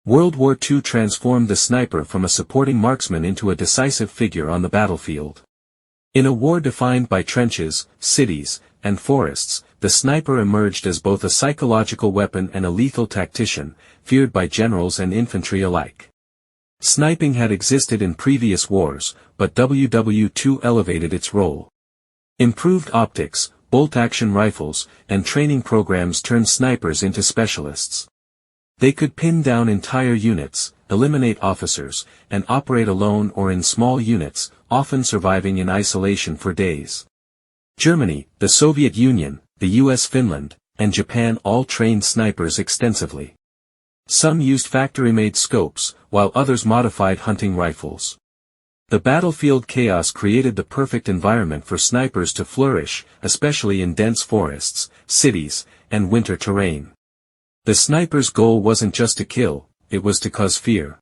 World War II transformed the sniper from a supporting marksman into a decisive figure on the battlefield. In a war defined by trenches, cities, and forests, the sniper emerged as both a psychological weapon and a lethal tactician, feared by generals and infantry alike. Sniping had existed in previous wars, but WW2 elevated its role. Improved optics, bolt-action rifles, and training programs turned snipers into specialists. They could pin down entire units, eliminate officers, and operate alone or in small units, often surviving in isolation for days. Germany, the Soviet Union, the US, Finland, and Japan all trained snipers extensively. Some used factory-made scopes, while others modified hunting rifles. The battlefield chaos created the perfect environment for snipers to flourish, especially in dense forests, cities, and winter terrain. The sniper's goal wasn't just to kill, it was to cause fear.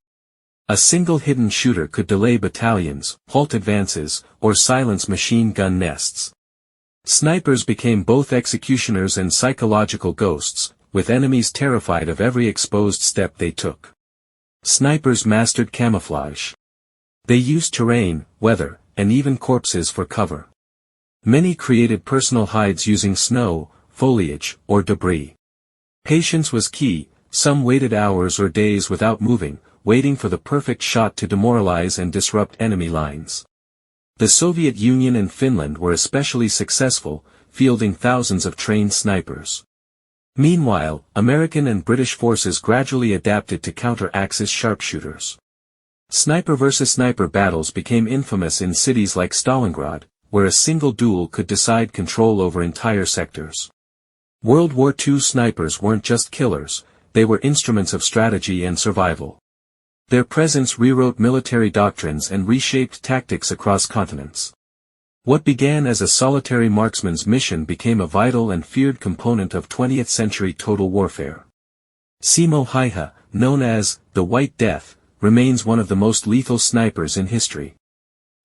A single hidden shooter could delay battalions, halt advances, or silence machine gun nests. Snipers became both executioners and psychological ghosts, with enemies terrified of every exposed step they took. Snipers mastered camouflage. They used terrain, weather, and even corpses for cover. Many created personal hides using snow, foliage, or debris. Patience was key, some waited hours or days without moving, waiting for the perfect shot to demoralize and disrupt enemy lines. The Soviet Union and Finland were especially successful, fielding thousands of trained snipers. Meanwhile, American and British forces gradually adapted to counter Axis sharpshooters. Sniper versus sniper battles became infamous in cities like Stalingrad, where a single duel could decide control over entire sectors. World War II snipers weren't just killers, they were instruments of strategy and survival. Their presence rewrote military doctrines and reshaped tactics across continents. What began as a solitary marksman's mission became a vital and feared component of 20th-century total warfare. Simo Häyhä, known as the White Death, remains one of the most lethal snipers in history.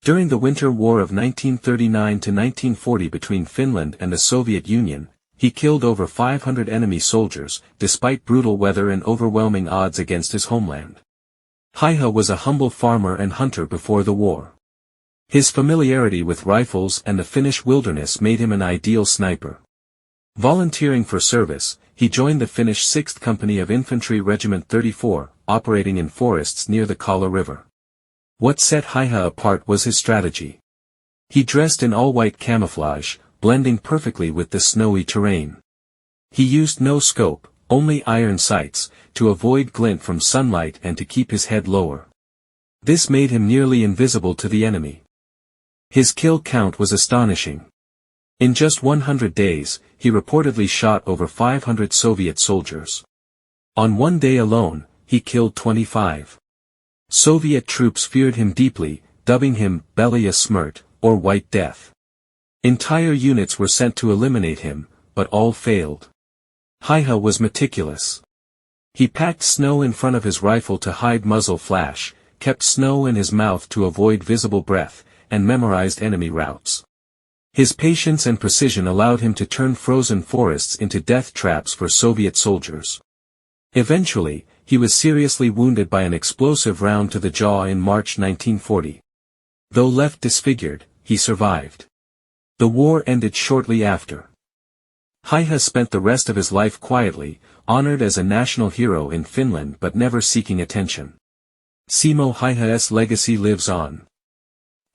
During the Winter War of 1939–1940 between Finland and the Soviet Union, he killed over 500 enemy soldiers, despite brutal weather and overwhelming odds against his homeland. Häyhä was a humble farmer and hunter before the war. His familiarity with rifles and the Finnish wilderness made him an ideal sniper. Volunteering for service, he joined the Finnish 6th Company of Infantry Regiment 34, operating in forests near the Kala River. What set Häyhä apart was his strategy. He dressed in all-white camouflage, blending perfectly with the snowy terrain. He used no scope, only iron sights, to avoid glint from sunlight and to keep his head lower. This made him nearly invisible to the enemy. His kill count was astonishing. In just 100 days, he reportedly shot over 500 Soviet soldiers. On one day alone, he killed 25. Soviet troops feared him deeply, dubbing him Belaya Smrt, or White Death. Entire units were sent to eliminate him, but all failed. Häyhä was meticulous. He packed snow in front of his rifle to hide muzzle flash, kept snow in his mouth to avoid visible breath, and memorized enemy routes. His patience and precision allowed him to turn frozen forests into death traps for Soviet soldiers. Eventually, he was seriously wounded by an explosive round to the jaw in March 1940. Though left disfigured, he survived. The war ended shortly after. Häyhä spent the rest of his life quietly, honored as a national hero in Finland but never seeking attention. Simo Häyhä's legacy lives on.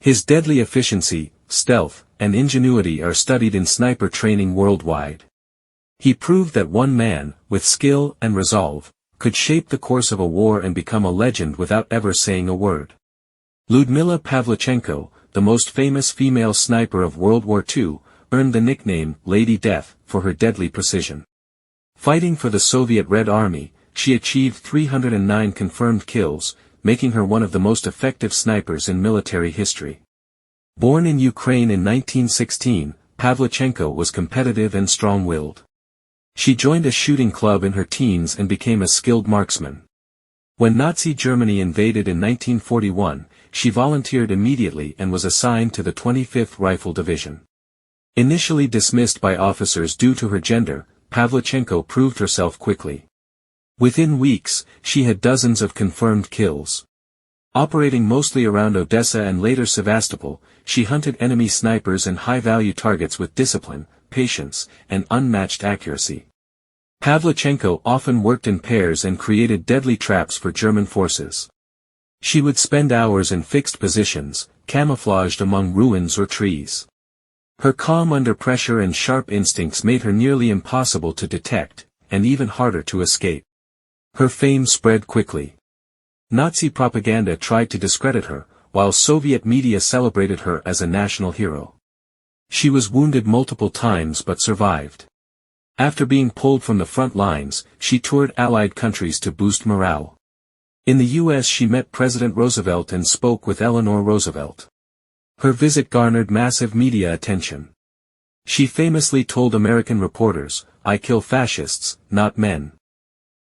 His deadly efficiency, stealth, and ingenuity are studied in sniper training worldwide. He proved that one man, with skill and resolve, could shape the course of a war and become a legend without ever saying a word. Lyudmila Pavlichenko, the most famous female sniper of World War II, earned the nickname Lady Death for her deadly precision. Fighting for the Soviet Red Army, she achieved 309 confirmed kills, making her one of the most effective snipers in military history. Born in Ukraine in 1916, Pavlichenko was competitive and strong-willed. She joined a shooting club in her teens and became a skilled marksman. When Nazi Germany invaded in 1941, she volunteered immediately and was assigned to the 25th Rifle Division. Initially dismissed by officers due to her gender, Pavlichenko proved herself quickly. Within weeks, she had dozens of confirmed kills. Operating mostly around Odessa and later Sevastopol, she hunted enemy snipers and high-value targets with discipline, patience, and unmatched accuracy. Pavlichenko often worked in pairs and created deadly traps for German forces. She would spend hours in fixed positions, camouflaged among ruins or trees. Her calm under pressure and sharp instincts made her nearly impossible to detect, and even harder to escape. Her fame spread quickly. Nazi propaganda tried to discredit her, while Soviet media celebrated her as a national hero. She was wounded multiple times but survived. After being pulled from the front lines, she toured Allied countries to boost morale. In the U.S. she met President Roosevelt and spoke with Eleanor Roosevelt. Her visit garnered massive media attention. She famously told American reporters, "I kill fascists, not men."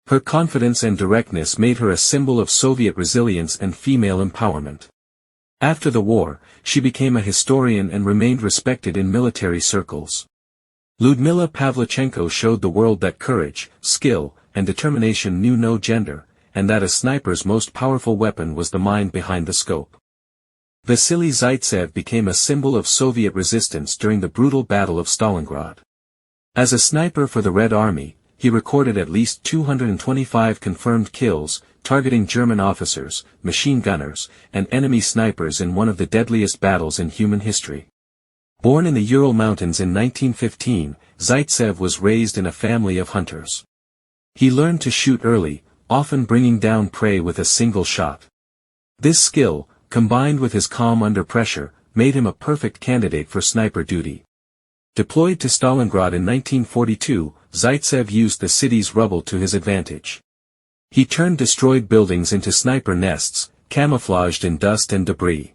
Her confidence and directness made her a symbol of Soviet resilience and female empowerment. After the war, she became a historian and remained respected in military circles. Lyudmila Pavlichenko showed the world that courage, skill, and determination knew no gender, and that a sniper's most powerful weapon was the mind behind the scope. Vasily Zaitsev became a symbol of Soviet resistance during the brutal Battle of Stalingrad. As a sniper for the Red Army, he recorded at least 225 confirmed kills, targeting German officers, machine gunners, and enemy snipers in one of the deadliest battles in human history. Born in the Ural Mountains in 1915, Zaitsev was raised in a family of hunters. He learned to shoot early, often bringing down prey with a single shot. This skill, combined with his calm under pressure, made him a perfect candidate for sniper duty. Deployed to Stalingrad in 1942, Zaitsev used the city's rubble to his advantage. He turned destroyed buildings into sniper nests, camouflaged in dust and debris.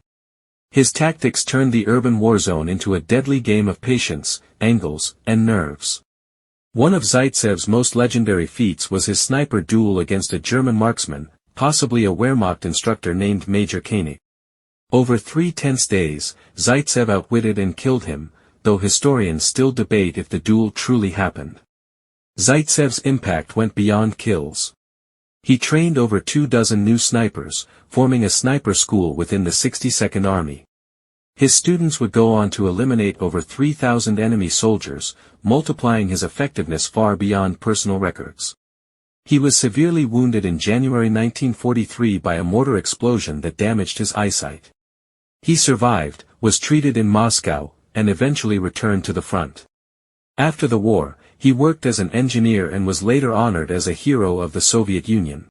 His tactics turned the urban war zone into a deadly game of patience, angles, and nerves. One of Zaitsev's most legendary feats was his sniper duel against a German marksman, possibly a Wehrmacht instructor named Major Koenig. Over 3 tense days, Zaitsev outwitted and killed him, though historians still debate if the duel truly happened. Zaitsev's impact went beyond kills. He trained over 24 new snipers, forming a sniper school within the 62nd Army. His students would go on to eliminate over 3,000 enemy soldiers, multiplying his effectiveness far beyond personal records. He was severely wounded in January 1943 by a mortar explosion that damaged his eyesight. He survived, was treated in Moscow, and eventually returned to the front. After the war, he worked as an engineer and was later honored as a hero of the Soviet Union.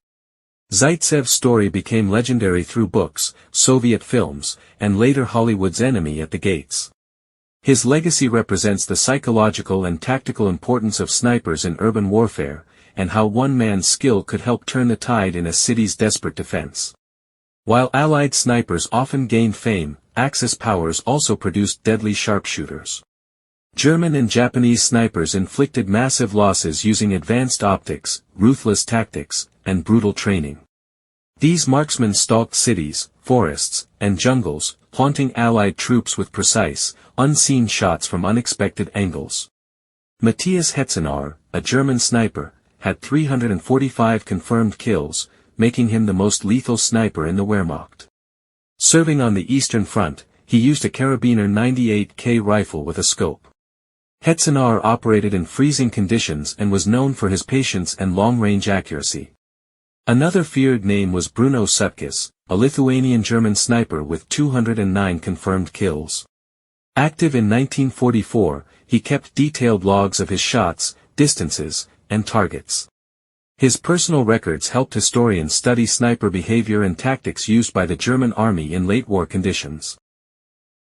Zaitsev's story became legendary through books, Soviet films, and later Hollywood's Enemy at the Gates. His legacy represents the psychological and tactical importance of snipers in urban warfare, and how one man's skill could help turn the tide in a city's desperate defense. While Allied snipers often gained fame, Axis powers also produced deadly sharpshooters. German and Japanese snipers inflicted massive losses using advanced optics, ruthless tactics, and brutal training. These marksmen stalked cities, forests, and jungles, haunting Allied troops with precise, unseen shots from unexpected angles. Matthäus Hetzenauer, a German sniper, had 345 confirmed kills, making him the most lethal sniper in the Wehrmacht. Serving on the Eastern Front, he used a Karabiner 98K rifle with a scope. Hetzenauer operated in freezing conditions and was known for his patience and long-range accuracy. Another feared name was Bruno Sutkus, a Lithuanian-German sniper with 209 confirmed kills. Active in 1944, he kept detailed logs of his shots, distances, and targets. His personal records helped historians study sniper behavior and tactics used by the German army in late-war conditions.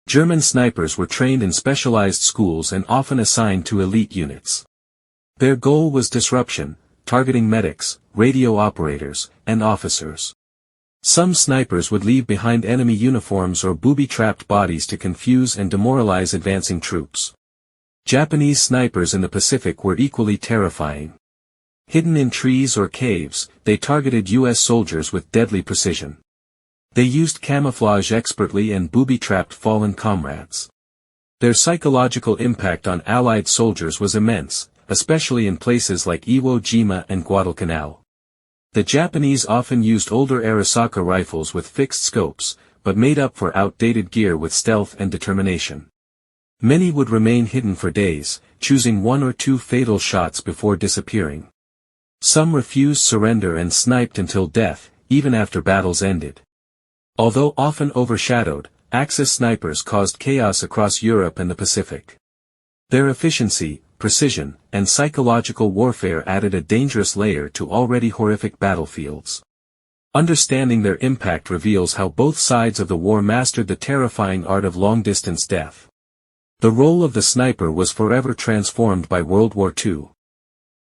German snipers were trained in specialized schools and often assigned to elite units. Their goal was disruption, targeting medics, radio operators, and officers. Some snipers would leave behind enemy uniforms or booby-trapped bodies to confuse and demoralize advancing troops. Japanese snipers in the Pacific were equally terrifying. Hidden in trees or caves, they targeted U.S. soldiers with deadly precision. They used camouflage expertly and booby-trapped fallen comrades. Their psychological impact on Allied soldiers was immense, especially in places like Iwo Jima and Guadalcanal. The Japanese often used older Arisaka rifles with fixed scopes, but made up for outdated gear with stealth and determination. Many would remain hidden for days, choosing one or two fatal shots before disappearing. Some refused surrender and sniped until death, even after battles ended. Although often overshadowed, Axis snipers caused chaos across Europe and the Pacific. Their efficiency, precision, and psychological warfare added a dangerous layer to already horrific battlefields. Understanding their impact reveals how both sides of the war mastered the terrifying art of long-distance death. The role of the sniper was forever transformed by World War II.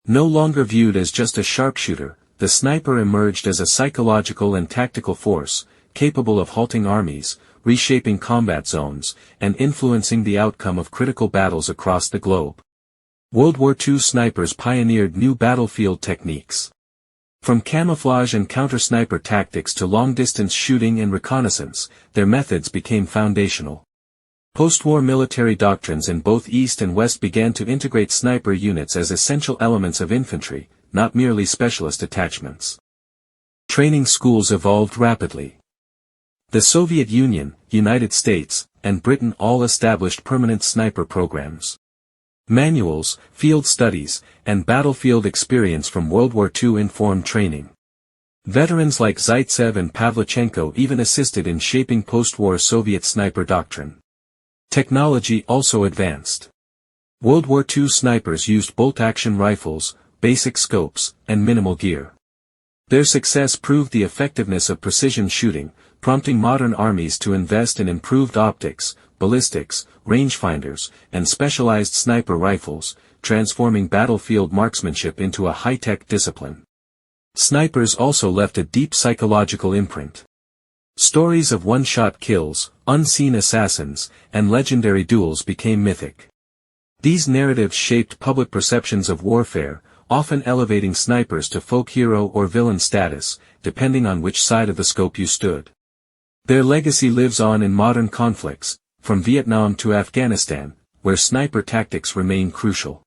No longer viewed as just a sharpshooter, the sniper emerged as a psychological and tactical force, capable of halting armies, reshaping combat zones, and influencing the outcome of critical battles across the globe. World War II snipers pioneered new battlefield techniques. From camouflage and counter-sniper tactics to long-distance shooting and reconnaissance, their methods became foundational. Post-war military doctrines in both East and West began to integrate sniper units as essential elements of infantry, not merely specialist attachments. Training schools evolved rapidly. The Soviet Union, United States, and Britain all established permanent sniper programs. Manuals, field studies, and battlefield experience from World War II informed training. Veterans like Zaitsev and Pavlichenko even assisted in shaping post-war Soviet sniper doctrine. Technology also advanced. World War II snipers used bolt-action rifles, basic scopes, and minimal gear. Their success proved the effectiveness of precision shooting, prompting modern armies to invest in improved optics, ballistics, rangefinders, and specialized sniper rifles, transforming battlefield marksmanship into a high-tech discipline. Snipers also left a deep psychological imprint. Stories of one-shot kills, unseen assassins, and legendary duels became mythic. These narratives shaped public perceptions of warfare, often elevating snipers to folk hero or villain status, depending on which side of the scope you stood. Their legacy lives on in modern conflicts, from Vietnam to Afghanistan, where sniper tactics remain crucial.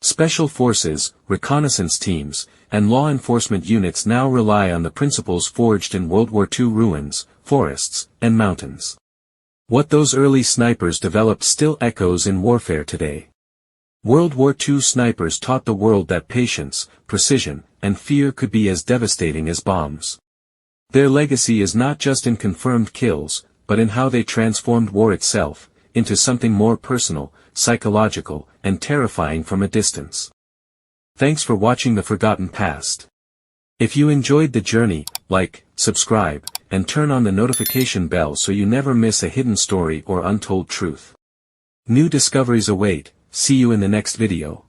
Special forces, reconnaissance teams, and law enforcement units now rely on the principles forged in World War II ruins, forests, and mountains. What those early snipers developed still echoes in warfare today. World War II snipers taught the world that patience, precision, and fear could be as devastating as bombs. Their legacy is not just in confirmed kills, but in how they transformed war itself, into something more personal, psychological, and terrifying from a distance. Thanks for watching The Forgotten Past. If you enjoyed the journey, like, subscribe, and turn on the notification bell so you never miss a hidden story or untold truth. New discoveries await. See you in the next video.